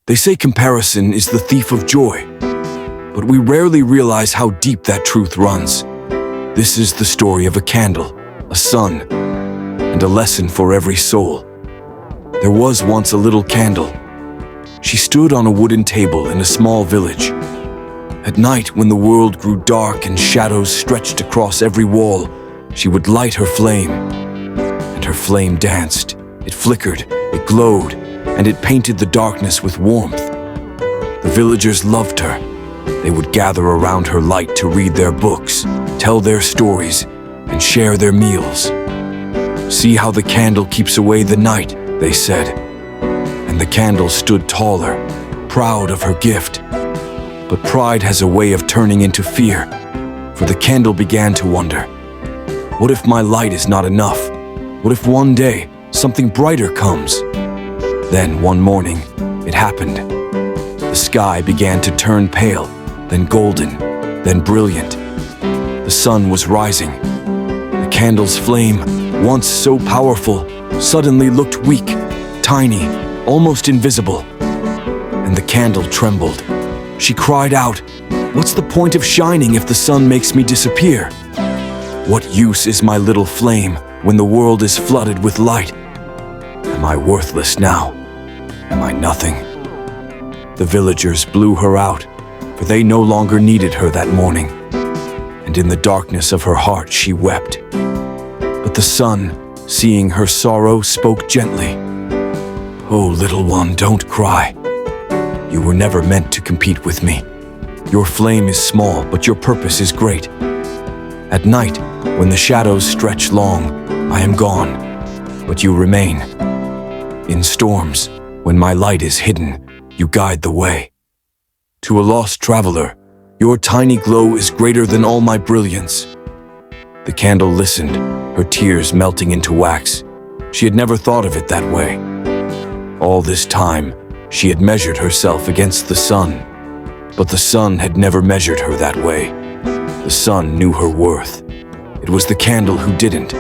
They say comparison is the thief of joy, but we rarely realize how deep that truth runs. This is the story of a candle, a sun, and a lesson for every soul. There was once a little candle. She stood on a wooden table in a small village. At night, when the world grew dark and shadows stretched across every wall, she would light her flame. And her flame danced. It flickered, it glowed, and it painted the darkness with warmth. The villagers loved her. They would gather around her light to read their books, tell their stories, and share their meals. "See how the candle keeps away the night," they said. And the candle stood taller, proud of her gift. But pride has a way of turning into fear, for the candle began to wonder, what if my light is not enough? What if one day something brighter comes? Then one morning, it happened. The sky began to turn pale, then golden, then brilliant. The sun was rising. The candle's flame, once so powerful, suddenly looked weak, tiny, almost invisible. And the candle trembled. She cried out, "What's the point of shining if the sun makes me disappear? What use is my little flame when the world is flooded with light? Am I worthless now? Am I nothing?" The villagers blew her out, for they no longer needed her that morning. And in the darkness of her heart she wept. But the sun, seeing her sorrow, spoke gently. "Oh, little one, don't cry. You were never meant to compete with me. Your flame is small, but your purpose is great. At night, when the shadows stretch long, I am gone, but you remain. In storms, when my light is hidden, you guide the way. To a lost traveler, your tiny glow is greater than all my brilliance." The candle listened, her tears melting into wax. She had never thought of it that way. All this time, she had measured herself against the sun, but the sun had never measured her that way. The sun knew her worth. It was the candle who didn't.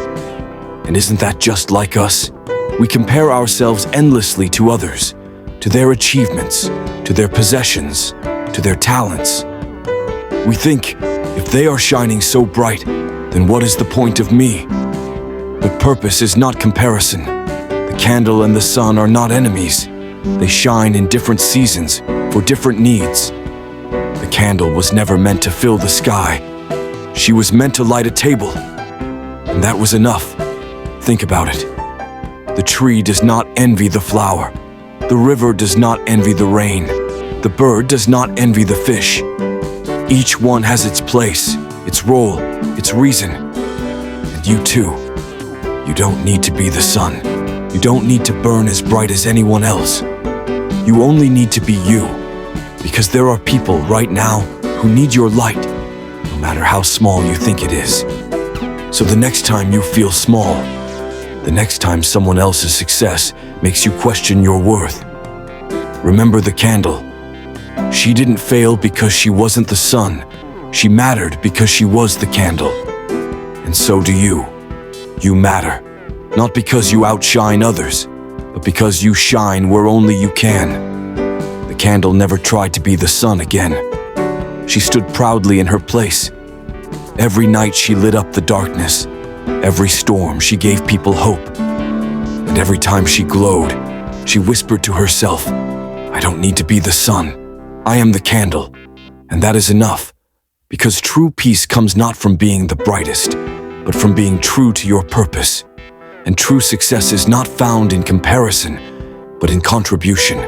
And isn't that just like us? We compare ourselves endlessly to others, to their achievements, to their possessions, to their talents. We think, if they are shining so bright, then what is the point of me? But purpose is not comparison. The candle and the sun are not enemies. They shine in different seasons, for different needs. The candle was never meant to fill the sky. She was meant to light a table. And that was enough. Think about it. The tree does not envy the flower. The river does not envy the rain. The bird does not envy the fish. Each one has its place, its role, its reason. And you too. You don't need to be the sun. You don't need to burn as bright as anyone else. You only need to be you, because there are people right now who need your light, no matter how small you think it is. So the next time you feel small, the next time someone else's success makes you question your worth, remember the candle. She didn't fail because she wasn't the sun. She mattered because she was the candle. And so do you. You matter, not because you outshine others, but because you shine where only you can. The candle never tried to be the sun again. She stood proudly in her place. Every night she lit up the darkness. Every storm she gave people hope. And every time she glowed, she whispered to herself, "I don't need to be the sun. I am the candle." And that is enough, because true peace comes not from being the brightest, but from being true to your purpose. And true success is not found in comparison, but in contribution.